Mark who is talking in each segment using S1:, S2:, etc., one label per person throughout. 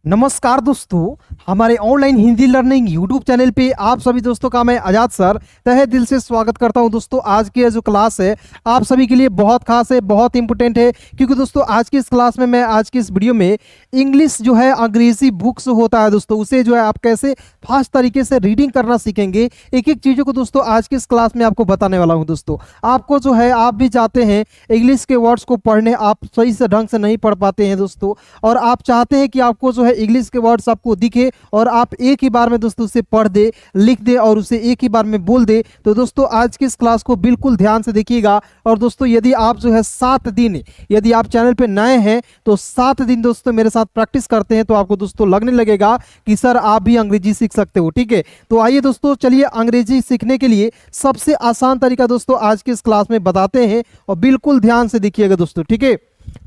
S1: नमस्कार दोस्तों, हमारे online Hindi learning YouTube channel पे आप सभी दोस्तों का मैं आजाद सर तहे दिल से स्वागत करता हूं। दोस्तों आज की जो क्लास है आप सभी के लिए बहुत खास है, बहुत इंपॉर्टेंट है, क्योंकि दोस्तों आज की इस क्लास में मैं आज की इस वीडियो में इंग्लिश जो है अंग्रेजी बुक्स होता है दोस्तों, उसे जो है आप कैसे फास्ट तरीके से रीडिंग करना सीखेंगे। एक एक चीज़ों को दोस्तों आज की इस क्लास में आपको बताने वाला हूँ। दोस्तों आपको जो है आप भी चाहते हैं इंग्लिश के वर्ड्स को पढ़ने, आप सही से ढंग से नहीं पढ़ पाते हैं दोस्तों, और आप चाहते हैं कि आपको जो है इंग्लिश के वर्ड्स आपको दिखे और आप एक ही बार में दोस्तों उसे पढ़ दे, लिख दे और उसे एक ही बार में बोल दे। तो दोस्तों आज की इस क्लास को बिल्कुल ध्यान से देखिएगा। और दोस्तों यदि आप जो है 7 दिन, यदि आप चैनल पे नए हैं तो 7 दिन दोस्तों मेरे साथ प्रैक्टिस करते हैं तो आपको दोस्तों लगने लगेगा कि सर आप भी अंग्रेजी सीख सकते हो। ठीक है, तो आइए दोस्तों चलिए अंग्रेजी सीखने के लिए सबसे आसान तरीका दोस्तों आज की इस क्लास में बताते हैं और बिल्कुल ध्यान से देखिएगा दोस्तों। ठीक है,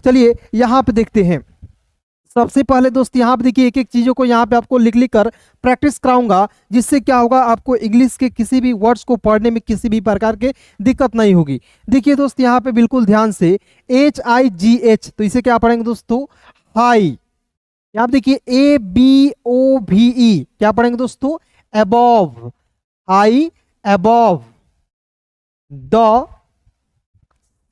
S1: चलिए यहाँ पे देखते हैं। सबसे पहले दोस्त यहाँ पे देखिए, एक एक चीज़ों को यहाँ पे आपको लिख लिख कर प्रैक्टिस कराऊंगा, जिससे क्या होगा आपको इंग्लिश के किसी भी वर्ड्स को पढ़ने में किसी भी प्रकार के दिक्कत नहीं होगी। देखिए दोस्त यहाँ पे बिल्कुल ध्यान से HIGH, तो इसे क्या पढ़ेंगे दोस्तों? हाई। यहाँ पे देखिए ABOVE, क्या पढ़ेंगे दोस्तों? Above. High above the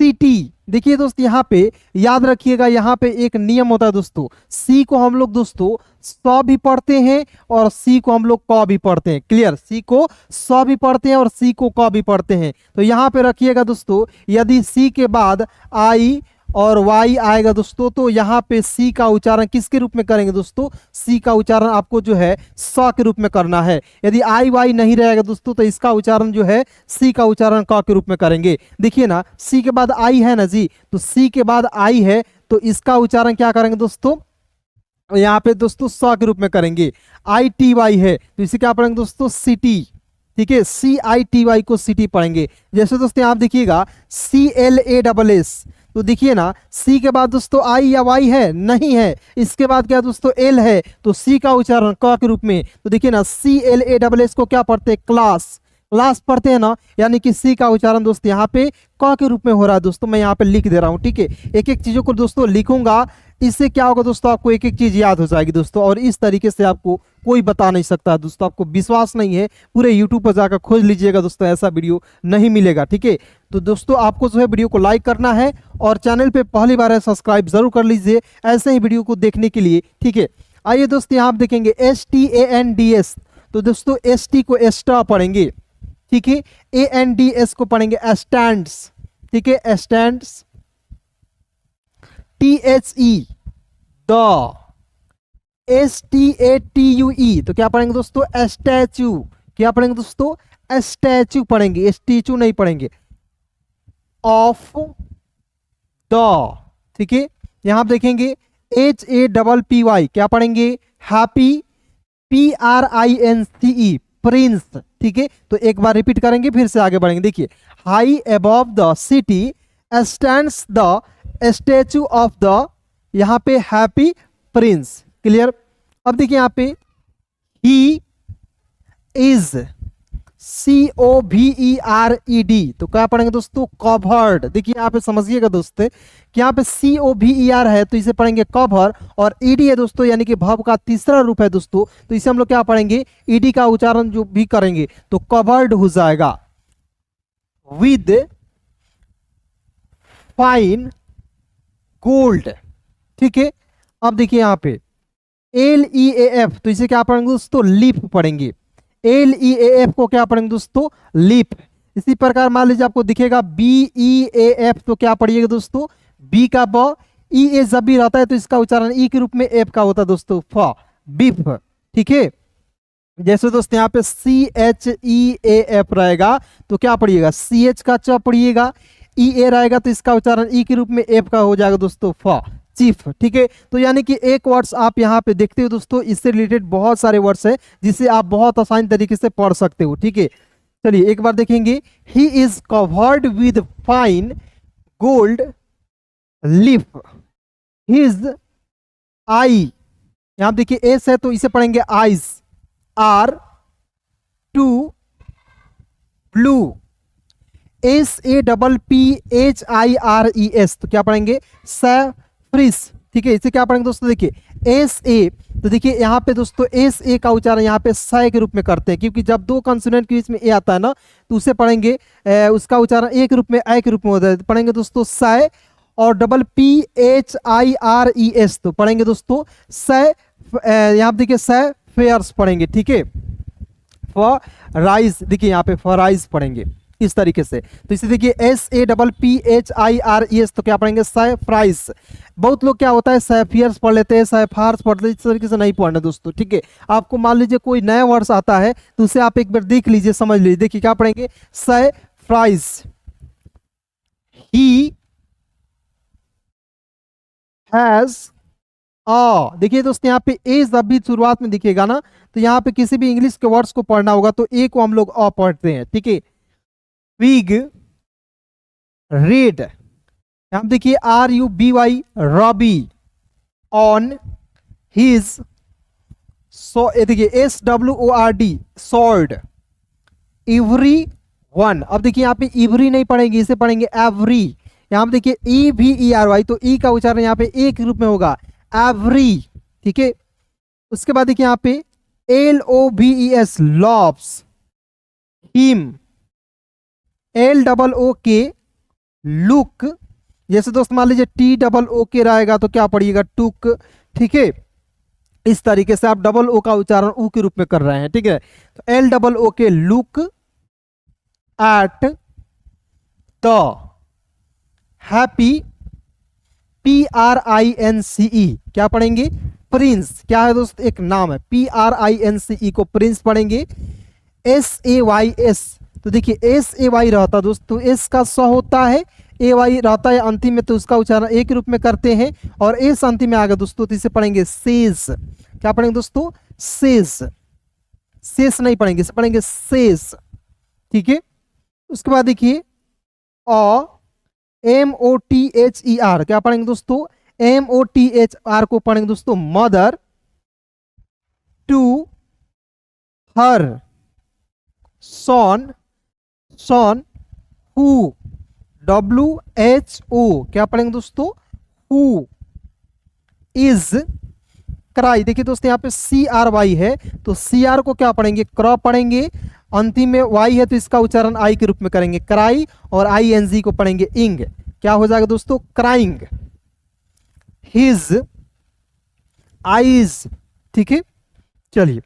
S1: city. देखिए दोस्त यहाँ पे याद रखिएगा, यहाँ पे एक नियम होता है दोस्तों, सी को हम लोग दोस्तों स भी पढ़ते हैं और सी को हम लोग क भी पढ़ते हैं। क्लियर? सी को स भी पढ़ते हैं और सी को क भी पढ़ते हैं। तो यहाँ पे रखिएगा दोस्तों, यदि सी के बाद आई और वाई आएगा दोस्तों तो यहाँ पे सी का उच्चारण किसके रूप में करेंगे दोस्तों? सी का उच्चारण आपको जो है स के रूप में करना है। यदि आई वाई नहीं रहेगा दोस्तों तो इसका उच्चारण जो है सी का उच्चारण क के रूप में करेंगे। देखिए ना, सी के बाद आई है ना जी, तो सी के बाद आई है तो इसका उच्चारण क्या करेंगे दोस्तों? यहाँ पे दोस्तों स के रूप में करेंगे। ITY है तो इसे क्या पढ़ेंगे दोस्तों? सिटी। ठीक है, CITY को सिटी पढ़ेंगे। जैसे दोस्तों आप देखिएगा CLASS, तो देखिए ना सी के बाद दोस्तों आई या वाई है? नहीं है। इसके बाद क्या दोस्तों? एल है, तो सी का उच्चारण क के रूप में। तो देखिए ना CLASS को क्या पढ़ते हैं? क्लास। क्लास पढ़ते हैं ना, यानी कि सी का उच्चारण दोस्तों यहाँ पे क के रूप में हो रहा है दोस्तों। मैं यहाँ पे लिख दे रहा हूँ। ठीक है, एक एक चीजों को दोस्तों लिखूंगा, इससे क्या होगा दोस्तों आपको एक एक चीज याद हो जाएगी दोस्तों, और इस तरीके से आपको कोई बता नहीं सकता दोस्तों। आपको विश्वास नहीं है, पूरे यूट्यूब पर जाकर खोज लीजिएगा दोस्तों, ऐसा वीडियो नहीं मिलेगा। ठीक है, तो दोस्तों आपको जो है वीडियो को लाइक करना है और चैनल पे पहली बार है सब्सक्राइब जरूर कर लीजिए ऐसे ही वीडियो को देखने के लिए। ठीक है, आइए दोस्तों यहाँ आप देखेंगे STANDS, तो दोस्तों ST को एस्टा पढ़ेंगे। ठीक है, ANDS को पढ़ेंगे स्टैंड्स। ठीक है, स्टैंड्स। THE the. STATUE तो क्या पढ़ेंगे दोस्तों? स्टैचू। क्या पढ़ेंगे दोस्तों? स्टैचू पढ़ेंगे, स्टैचू नहीं पढ़ेंगे। Of the. ठीक है, यहां आप देखेंगे HAPPY, क्या पढ़ेंगे? हैप्पी। PRINCE Prince. ठीक है, तो एक बार रिपीट करेंगे फिर से आगे बढ़ेंगे। देखिए, high above the city stands the statue of the, यहाँ पे हैप्पी प्रिंस। क्लियर? अब देखिए यहाँ पे ही इज COVERED, तो क्या पढ़ेंगे दोस्तों? कवर्ड। देखिए यहाँ पे समझिएगा दोस्तों कि यहाँ पे COVER है तो इसे पढ़ेंगे कवर, और ED है दोस्तों यानी कि वर्ब का तीसरा रूप है दोस्तों, तो इसे हम लोग क्या पढ़ेंगे? ED का उच्चारण जो भी करेंगे तो कवर्ड हो जाएगा। With fine gold. ठीक है, अब देखिए यहाँ पे LEAF, तो इसे क्या पढ़ेंगे दोस्तों? लीफ पढ़ेंगे। LEAF को क्या पढ़ेंगे दोस्तों? लीफ। इसी प्रकार मान लीजिए आपको दिखेगा BEAF, तो क्या पढ़िएगा दोस्तों? बी का ब, EA जब भी रहता है तो इसका उच्चारण ई के रूप में एफ का होता है दोस्तों, फ, बीफ। ठीक है, जैसे दोस्तों यहाँ पे CHEAF रहेगा तो क्या पढ़िएगा? CH का च पढ़िएगा, EA रहेगा तो इसका उच्चारण ई के रूप में एफ का हो जाएगा दोस्तों, फ, चीफ। ठीक है, तो यानी कि एक वर्ड्स आप यहाँ पे देखते हो दोस्तों, इससे रिलेटेड बहुत सारे वर्ड्स हैं जिसे आप बहुत आसान तरीके से पढ़ सकते हो। ठीक है, चलिए एक बार देखेंगे। He is covered with fine gold leaf his eye. यहाँ देखिए एस है तो इसे पढ़ेंगे eyes. Are two blue. SAPPHIRES, तो क्या पढ़ेंगे? सैफ्रिस। ठीक है, इसे क्या पढ़ेंगे दोस्तों? देखिए SA तो देखिए यहाँ पे दोस्तों एस ए का उच्चारण यहाँ पे सय के रूप में करते हैं, क्योंकि जब दो कंसोनेंट के बीच में ए आता है ना तो उसे पढ़ेंगे उसका उच्चारण एक रूप में ए के रूप में होता है, पढ़ेंगे दोस्तों सय। और double P H I R E S तो पढ़ेंगे दोस्तों सय, यहाँ पे देखिए सय फेयर्स पढ़ेंगे, ठीक है। फराइज देखिए यहाँ पे फराइज पढ़ेंगे इस तरीके से। तो इसे देखिए S A double P H I R E S तो क्या पढ़ेंगे सैफ्राइज। बहुत लोग क्या होता है सैफियर्स पढ़ लेते हैं, सैफार्स पढ़ते हैं, इस तरीके से नहीं पढ़ना दोस्तों, ठीक है। आपको मान लीजिए कोई नया वर्ड्स आता है तो उसे आप एक बार देख लीजिए, समझ लीजिए। देखिए क्या पढ़ेंगे सैफ्राइज। ही हैज देखिए दोस्तों यहाँ पे ए जब भी शुरुआत में दिखेगा ना तो यहाँ पे किसी भी इंग्लिश के वर्ड्स को पढ़ना होगा तो ए को हम लोग पढ़ते हैं, ठीक है। बिग रेड, यहाँ देखिए R U B Y ruby. On his, so देखिए S W O R D sword. Every one, अब देखिए यहाँ पे एवरी नहीं पढ़ेंगे, इसे पढ़ेंगे एवरी। यहाँ पे देखिए ई भी ई आर वाई तो ई का उच्चारण यहाँ पे एक रूप में होगा एवरी, ठीक है। उसके बाद देखिए यहाँ पे L O B E S lobes. Him, L double O K look, जैसे दोस्त मान लीजिए टी डबल ओ के रहेगा तो क्या पढ़िएगा टुक, ठीक है। इस तरीके से आप डबल ओ का उच्चारण ऊ के रूप में कर रहे हैं, ठीक है। तो L double O K look at the happy, P R I N C E क्या पढ़ेंगे प्रिंस, क्या है दोस्त एक नाम है, P R I N C E को प्रिंस पढ़ेंगे। एस ए वाई एस, तो देखिए एस ए वाई रहता है दोस्तों, एस का स होता है, ए वाई रहता है अंतिम में तो उसका उच्चारण एक रूप में करते हैं। और एस अंतिम में आ गया दोस्तों तो इसे पढ़ेंगे सेज। क्या पढ़ेंगे दोस्तों सेज, शेष नहीं पढ़ेंगे, इसे पढ़ेंगे शेष, ठीक है। उसके बाद देखिए M O T H E R, क्या पढ़ेंगे दोस्तों M O T H R को पढ़ेंगे दोस्तों mother. To her son, son who W H O क्या पढ़ेंगे दोस्तों हु। इज क्राई, देखिए दोस्तों यहाँ पे सी आर वाई है तो सी आर को क्या पढ़ेंगे क्रॉ पढ़ेंगे, अंतिम में वाई है तो इसका उच्चारण आई के रूप में करेंगे क्राई, और आई एन जी को पढ़ेंगे इंग, क्या हो जाएगा दोस्तों क्राइंग। हिज आईज, ठीक है। चलिए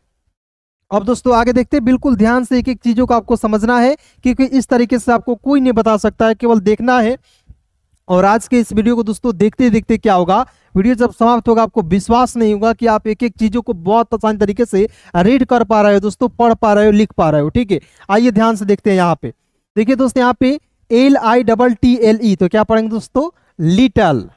S1: अब दोस्तों आगे देखते हैं, बिल्कुल ध्यान से एक एक चीजों को आपको समझना है क्योंकि इस तरीके से आपको कोई नहीं बता सकता है, केवल देखना है। और आज के इस वीडियो को दोस्तों देखते देखते क्या होगा, वीडियो जब समाप्त होगा आपको विश्वास नहीं होगा कि आप एक एक चीजों को बहुत आसान तरीके से रीड कर पा रहे हो दोस्तों, पढ़ पा रहे हो, लिख पा रहे हो, ठीक है। आइए ध्यान से देखते हैं यहाँ पे। देखिए दोस्तों यहाँ पे L I double T L E तो क्या पढ़ेंगे दोस्तों लिटल,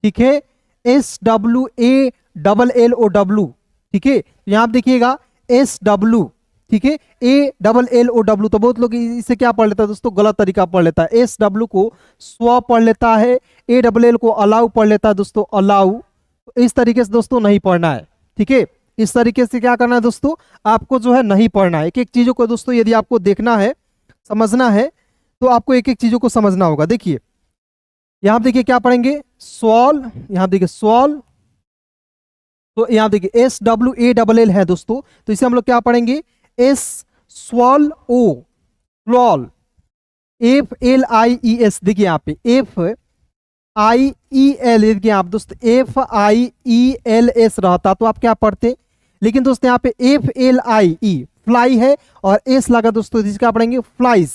S1: ठीक है। S W A double L O W, ठीक है। यहाँ पे देखिएगा एस डब्ल्यू, ठीक है, A double L O W, तो बहुत लोग इसे क्या पढ़ लेता है दोस्तों गलत तरीका पढ़ लेता है, एस डब्ल्यू को स्व पढ़ लेता है, ए डबल एल को अलाउ पढ़ लेता है दोस्तों अलाउ। इस तरीके से दोस्तों नहीं पढ़ना है, ठीक है। इस तरीके से क्या करना है दोस्तों आपको जो है नहीं पढ़ना है, एक एक चीजों को दोस्तों यदि आपको देखना है समझना है तो आपको एक एक चीजों को समझना होगा। देखिए यहाँ देखिए क्या पढ़ेंगे सॉल, यहाँ देखिए सॉल, तो यहाँ देखिए S W A double L है दोस्तों तो इसे हम लोग क्या पढ़ेंगे S swallow swallow. F L I E S, देखिए यहाँ पे एफ आई ई एल, देखिए आप दोस्त F I E L S रहता तो आप क्या पढ़ते, लेकिन दोस्तों यहाँ पे F L I E fly है और एस लगा दोस्तों जिसका क्या पढ़ेंगे flies.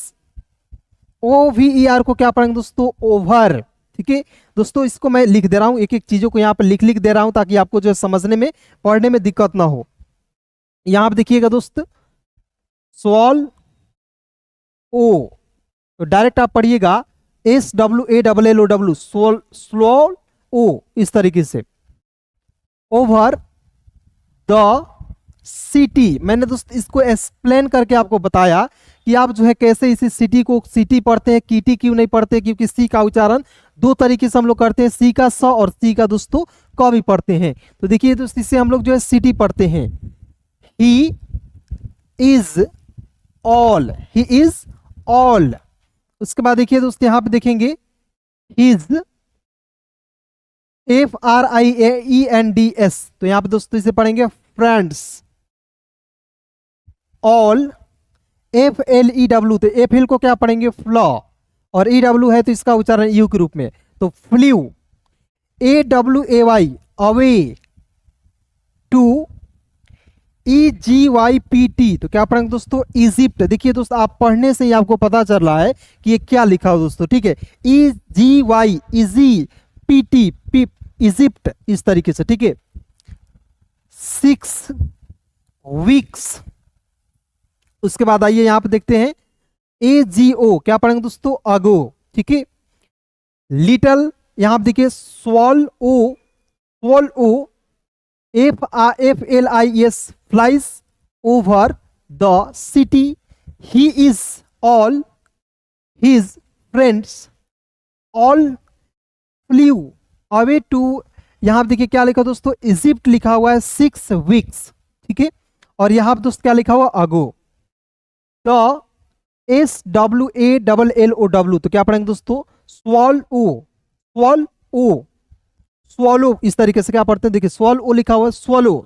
S1: O V E R को क्या पढ़ेंगे दोस्तों ओवर, ठीक है दोस्तों। इसको मैं लिख दे रहा हूं, एक एक चीजों को यहाँ पे लिख लिख दे रहा हूं ताकि आपको जो है समझने में पढ़ने में दिक्कत ना हो। यहाँ पे देखिएगा दोस्त स्वॉल ओ, तो डायरेक्ट आप पढ़िएगा S W A double L O W swallow swallow, इस तरीके से। ओवर द सिटी, मैंने दोस्त इसको एक्सप्लेन करके आपको बताया कि आप जो है कैसे इसी सिटी को सिटी पढ़ते हैं, कीटी क्यों नहीं पढ़ते, क्योंकि सी का उच्चारण दो तरीके से हम लोग करते हैं, सी का स और सी का दोस्तों क भी पढ़ते हैं। तो देखिए दोस्त इससे हम लोग जो है सिटी पढ़ते हैं। ही is all, he is all. उसके बाद देखिए दोस्त यहाँ पे देखेंगे हिज FRIENDS, तो यहाँ पे दोस्तों इसे पढ़ेंगे फ्रेंड्स। ऑल, FLEW, तो FL को क्या पढ़ेंगे फ्लॉ, और EW है तो इसका उच्चारण यू के रूप में, तो flew. AWAY away, to. EGYPT, तो क्या पढ़ेंगे दोस्तों इजिप्ट। देखिए दोस्तों आप पढ़ने से ही आपको पता चल रहा है कि ये क्या लिखा हो दोस्तों, ठीक है। EGY इजी, PT इजिप्ट, इस तरीके से, ठीक है। 6 वीक्स। उसके बाद आइए यहां पे देखते हैं AGO, क्या पढ़ेंगे दोस्तों अगो, ठीक है। लिटल, यहां पे देखिए swallow, FLIS flies over the city. He is all his friends all flew away to, यहां पे देखिए क्या लिखा दोस्तों इजिप्ट लिखा हुआ है 6 वीक्स, ठीक है। और यहां पे दोस्तों क्या लिखा हुआ अगो। द SWALLOW, तो क्या पढ़ेंगे दोस्तों स्वॉलो, इस तरीके से क्या पढ़ते हैं, देखिए स्वॉलो लिखा हुआ है, स्वॉलो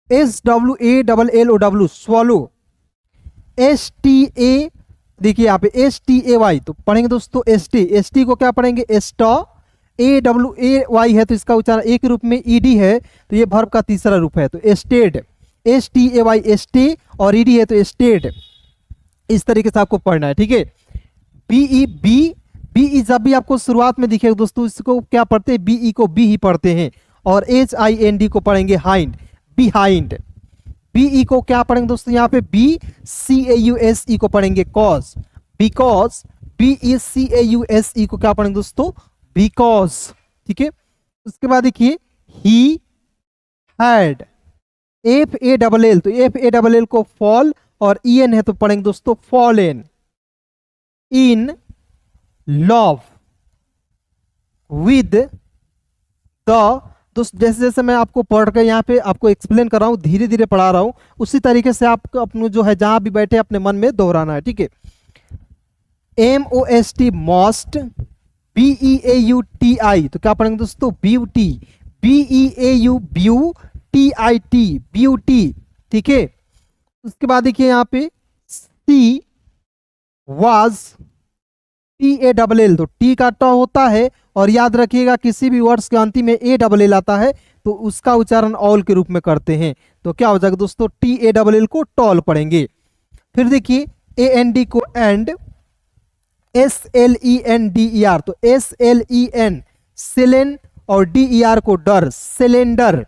S1: SWALLOW स्वॉलो। STA, देखिए यहाँ पे STAY, तो पढ़ेंगे दोस्तों ST को क्या पढ़ेंगे एस्टा। AWAY है तो इसका उच्चारण एक रूप में, ED है तो ये वर्ब का तीसरा रूप है, तो एस्टेड, STAY स्टे, और ED है तो स्टेड, इस तरीके से आपको पढ़ना है, ठीक है। BE जब भी आपको शुरुआत में दिखेगा दोस्तों इसको क्या पढ़ते हैं, BE को बी ही पढ़ते हैं, और HIND को पढ़ेंगे हाइंड, बिहाइंड। BE को क्या पढ़ेंगे दोस्तों यहाँ पे BCAUSE को पढ़ेंगे कॉज, बिकॉज। BECAUSE को क्या पढ़ेंगे दोस्तों बिकॉज, ठीक है। उसके बाद देखिए ही हैड, FALL, तो FALL को फॉल, और EN है तो पढ़ेंगे दोस्तों fallen. In love with the, दोस्त जैसे जैसे मैं आपको पढ़ कर यहाँ पे आपको एक्सप्लेन कर रहा हूँ, धीरे धीरे पढ़ा रहा हूँ, उसी तरीके से आपको अपने जो है जहां भी बैठे अपने मन में दोहराना है, ठीक है। MOST मॉस्ट, BEAUTI, तो क्या पढ़ेंगे दोस्तों ब्यूटी, BEAU ब्यू, TIT ब्यूटी, ठीक है। उसके बाद देखिए यहाँ पे सी वाज, TALL, तो टी का ट होता है, और याद रखिएगा किसी भी वर्ड्स के अंतिम में ALL आता है तो उसका उच्चारण ऑल के रूप में करते हैं, तो क्या हो जाएगा दोस्तों TALL को टॉल पढ़ेंगे। फिर देखिए AND को एंड, SLENDER, तो SLEN सेलेन, और DER को डर, सिलेंडर।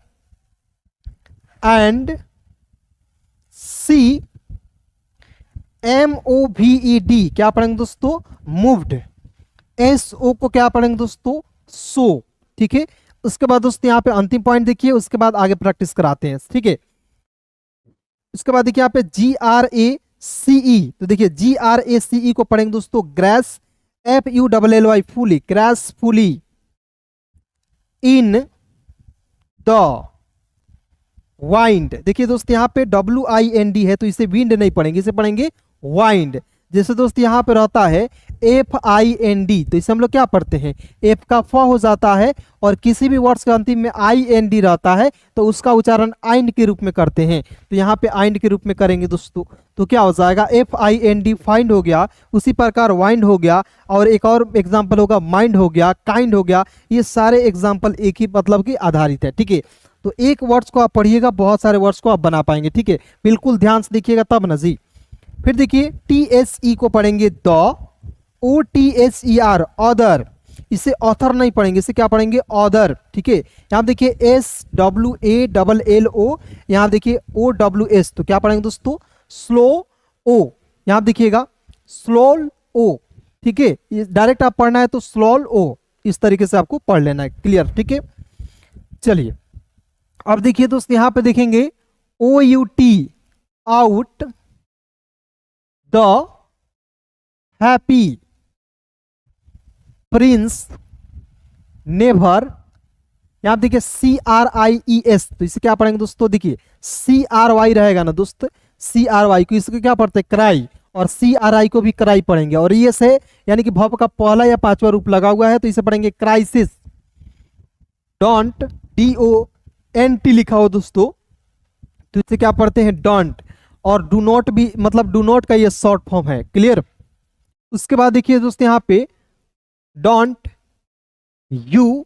S1: एंड MOVED, क्या पढ़ेंगे दोस्तों मूव्ड। SO को क्या पढ़ेंगे दोस्तों सो, ठीक है। उसके बाद दोस्तों यहाँ पे अंतिम पॉइंट देखिए, उसके बाद आगे प्रैक्टिस कराते हैं, ठीक है। उसके बाद देखिए यहाँ पे GRACE, तो देखिए GRACE को पढ़ेंगे दोस्तों grace, FULLY fully, gracefully. In the wind, देखिए दोस्त यहाँ पे WIND है तो इसे विंड नहीं पढ़ेंगे, इसे पढ़ेंगे वाइंड। जैसे दोस्त यहाँ पे रहता है FIND, तो इसे हम लोग क्या पढ़ते हैं, F का फ हो जाता है, और किसी भी वर्ड्स के अंतिम में IND रहता है तो उसका उच्चारण आइंड के रूप में करते हैं, तो यहाँ पे आइंड के रूप में करेंगे दोस्तों, तो क्या हो जाएगा FIND फाइंड हो गया, उसी प्रकार वाइंड हो गया, और एक और एग्जाम्पल होगा माइंड हो गया, काइंड हो गया। ये सारे एग्जाम्पल एक ही मतलब की आधारित है, ठीक है। तो एक वर्ड्स को आप पढ़िएगा, बहुत सारे वर्ड्स को आप बना पाएंगे, ठीक है। बिल्कुल ध्यान से देखिएगा तब ना जी। फिर देखिए TSE को पढ़ेंगे द, OTHER अदर, इसे ऑथर नहीं पढ़ेंगे, इसे क्या पढ़ेंगे ऑदर, ठीक है। यहाँ देखिए SWALLO, यहाँ देखिए OWS, तो क्या पढ़ेंगे दोस्तों स्लो ओ, यहाँ देखिएगा स्लो ओ, ठीक है। ये डायरेक्ट आप पढ़ना है तो स्लो ओ, इस तरीके से आपको पढ़ लेना है, क्लियर, ठीक है। चलिए अब देखिए दोस्त यहां पे देखेंगे OUT out the happy Prince never, यहां देखिए CRIES, तो इसे क्या पढ़ेंगे दोस्तों, देखिए CRY रहेगा ना दोस्त, CRY को इसको क्या पढ़ते हैं क्राई, और CRI को भी क्राई पढ़ेंगे, और ये से यानी कि भव का पहला या पांचवा रूप लगा हुआ है तो इसे पढ़ेंगे क्राइसिस। डोंट, DONT लिखा हो दोस्तों, तो इसे क्या पढ़ते हैं? डोंट। और डू नॉट भी, मतलब डू नॉट का ये शॉर्ट फॉर्म है। क्लियर? उसके बाद देखिए दोस्तों यहाँ पे don't you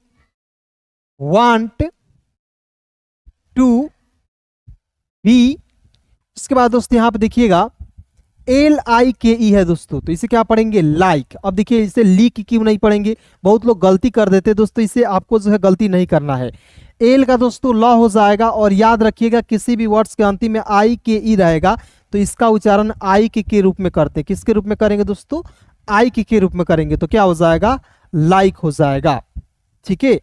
S1: want to be, उसके बाद दोस्तों यहाँ पे देखिएगा LIKE है दोस्तों, तो इसे क्या पढ़ेंगे? लाइक। अब देखिए इसे लीक क्यों नहीं पढ़ेंगे? बहुत लोग गलती कर देते हैं दोस्तों, इसे आपको जो है गलती नहीं करना है। एल का दोस्तों लॉ हो जाएगा, और याद रखिएगा किसी भी वर्ड्स के अंतिम में IKE रहेगा तो इसका उच्चारण आई के रूप में करते हैं। किसके रूप में करेंगे दोस्तों? आई के रूप में करेंगे, तो क्या हो जाएगा? लाइक हो जाएगा। ठीक है,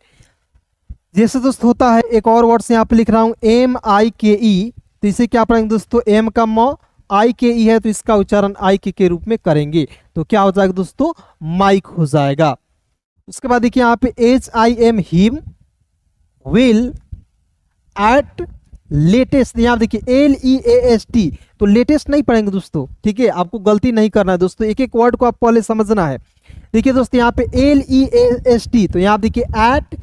S1: जैसे दोस्तों होता है, एक और वर्ड्स यहाँ पे लिख रहा हूं MIKE, तो इसे क्या पढ़ेंगे दोस्तों? एम का म IKE है तो इसका उच्चारण आई के रूप में करेंगे, तो क्या हो जाएगा दोस्तों? माइक हो जाएगा। उसके बाद देखिए यहाँ पे HIM him will at latest, यहाँ देखिए LEAST, तो लेटेस्ट नहीं पढ़ेंगे दोस्तों। ठीक है, आपको गलती नहीं करना है दोस्तों, एक एक वर्ड को आप पहले समझना है। देखिए दोस्तों यहाँ पे LEAST, तो यहाँ देखिए एट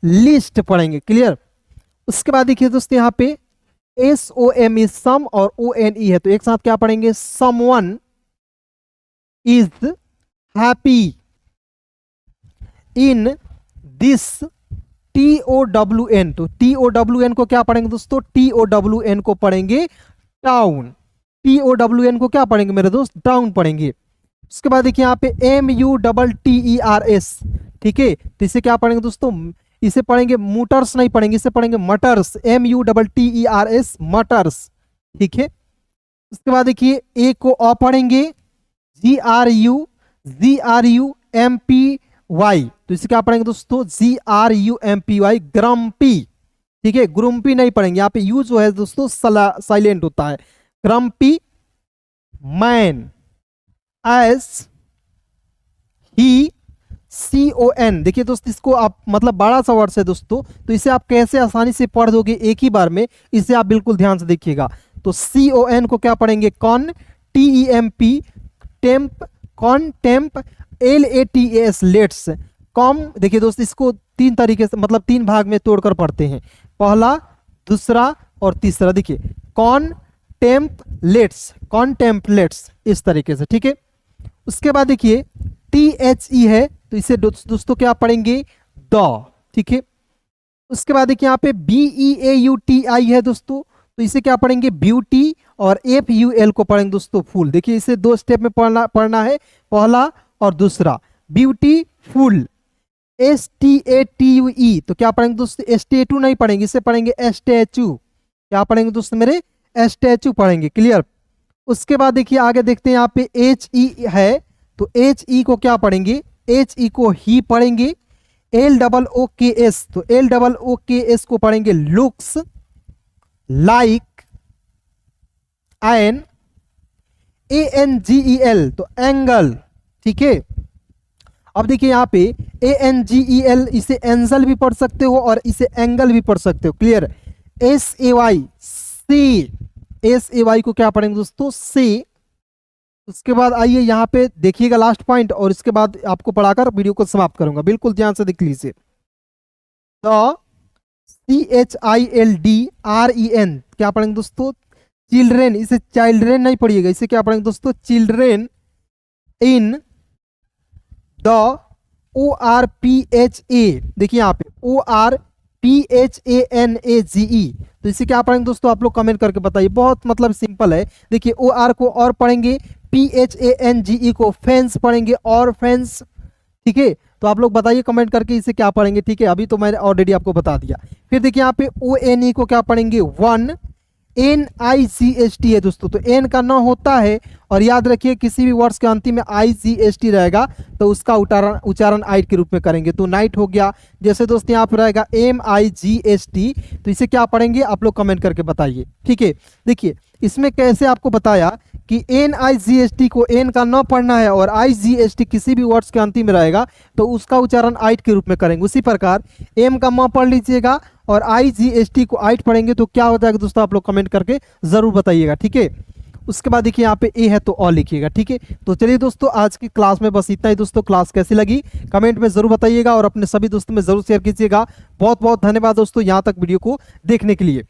S1: लीस्ट पढ़ेंगे। क्लियर? उसके बाद देखिए दोस्तों यहाँ पे SOME सम और ONE है, तो एक साथ क्या पढ़ेंगे? Someone is happy in this TOWN, तो TOWN को क्या पढ़ेंगे दोस्तों? TOWN को पढ़ेंगे टाउन। TOWN को क्या पढ़ेंगे मेरे दोस्त? टाउन पढ़ेंगे। उसके बाद देखिए यहाँ पे MUTTERS, ठीक है, तो इसे क्या पढ़ेंगे दोस्तों? इसे पढ़ेंगे मोटर्स नहीं पढ़ेंगे, इसे पढ़ेंगे मटर्स। MUTTERS मटर्स। ठीक है, उसके बाद देखिए ए को अ पढ़ेंगे GRUMPY, तो इसे क्या पढ़ेंगे दोस्तों? GRUMPY grumpy. ठीक है, ग्रुम्पी नहीं पढ़ेंगे, यहाँ पे यू जो है दोस्तों साइलेंट होता है। Grumpy man as he CON, देखिए दोस्तों इसको आप, मतलब बड़ा सा वर्ड है दोस्तों, तो इसे आप कैसे आसानी से पढ़ दोगे एक ही बार में, इसे आप बिल्कुल ध्यान से देखिएगा। तो CON को क्या पढ़ेंगे? Con, TEMP temp, con temp, LATAS lets, com. देखिए दोस्तों इसको तीन तरीके से, मतलब तीन भाग में तोड़कर पढ़ते हैं, पहला, दूसरा और तीसरा। देखिए कॉन टेम्प लेट्स, कॉन्टेम्पलेट्स, इस तरीके से। ठीक है, उसके बाद देखिए THE है, तो इसे दोस्तों क्या पढ़ेंगे? द। ठीक है, उसके बाद देखिए यहाँ पे BEAUTI है दोस्तों, तो इसे क्या पढ़ेंगे? ब्यूटी। और FUL को पढ़ेंगे दोस्तों फुल। देखिए इसे दो स्टेप में पढ़ना है, पहला और दूसरा। ब्यूटीफुल। STATUE, तो क्या पढ़ेंगे दोस्तों? स्टेटू नहीं पढ़ेंगे, इसे पढ़ेंगे स्टैचू। क्या पढ़ेंगे दोस्तों मेरे? स्टैचू पढ़ेंगे। क्लियर? उसके बाद देखिए आगे देखते हैं, यहाँ पे HE है, तो HE को क्या पढ़ेंगे? HE को ही पढ़ेंगे। LOOKS, तो LOOKS को पढ़ेंगे लुक्स, लाइक, एन। ANGEL, तो एंगल। ठीक है, अब देखिए यहाँ पे ANGEL, इसे एंजल भी पढ़ सकते हो और इसे एंगल भी पढ़ सकते हो। क्लियर? SAY से, SAY को क्या पढ़ेंगे दोस्तों? से। उसके बाद आइए यहाँ पे देखिएगा लास्ट पॉइंट, और इसके बाद आपको पढ़ाकर वीडियो को समाप्त करूंगा। बिल्कुल ध्यान से देख लीजिए। तो CHILDREN क्या पढ़ेंगे दोस्तों? चिल्ड्रेन। इसे चिल्ड्रेन नहीं पढ़िएगा, इसे क्या पढ़ेंगे दोस्तों? चिल्ड्रेन इन द ORPHA, देखिए यहाँ पे ORPHANAGE, तो इसे क्या पढ़ेंगे दोस्तों? आप लोग कमेंट करके बताइए, बहुत मतलब सिंपल है। देखिए OR को और पढ़ेंगे, PHANGE को फेंस पढ़ेंगे, और फेंस। ठीक है, तो आप लोग बताइए कमेंट करके इसे क्या पढ़ेंगे। ठीक है, अभी तो मैंने ऑलरेडी आपको बता दिया। फिर देखिए यहाँ पे ONE को क्या पढ़ेंगे? वन। NIGST है दोस्तों, तो N का न होता है, और याद रखिए किसी भी वर्ड्स के अंतिम में IGST रहेगा तो उसका उच्चारण आइट के रूप में करेंगे, तो नाइट हो गया। जैसे दोस्त यहाँ पर रहेगा MIGST, तो इसे क्या पढ़ेंगे? आप लोग कमेंट करके बताइए। ठीक है, देखिए इसमें कैसे आपको बताया कि NIGST को N का न पढ़ना है, और IGST किसी भी वर्ड्स के अंतिम में रहेगा तो उसका उच्चारण आइट के रूप में करेंगे। उसी प्रकार M का म पढ़ लीजिएगा और IGST को आइट पढ़ेंगे, तो क्या हो जाएगा दोस्तों? आप लोग कमेंट करके जरूर बताइएगा। ठीक है, उसके बाद देखिए यहाँ पे ए है तो ऑल लिखिएगा, ठीक है। तो चलिए दोस्तों आज की क्लास में बस इतना ही दोस्तों। क्लास कैसी लगी कमेंट में जरूर बताइएगा और अपने सभी दोस्तों में जरूर शेयर कीजिएगा। बहुत बहुत धन्यवाद दोस्तों यहाँ तक वीडियो को देखने के लिए।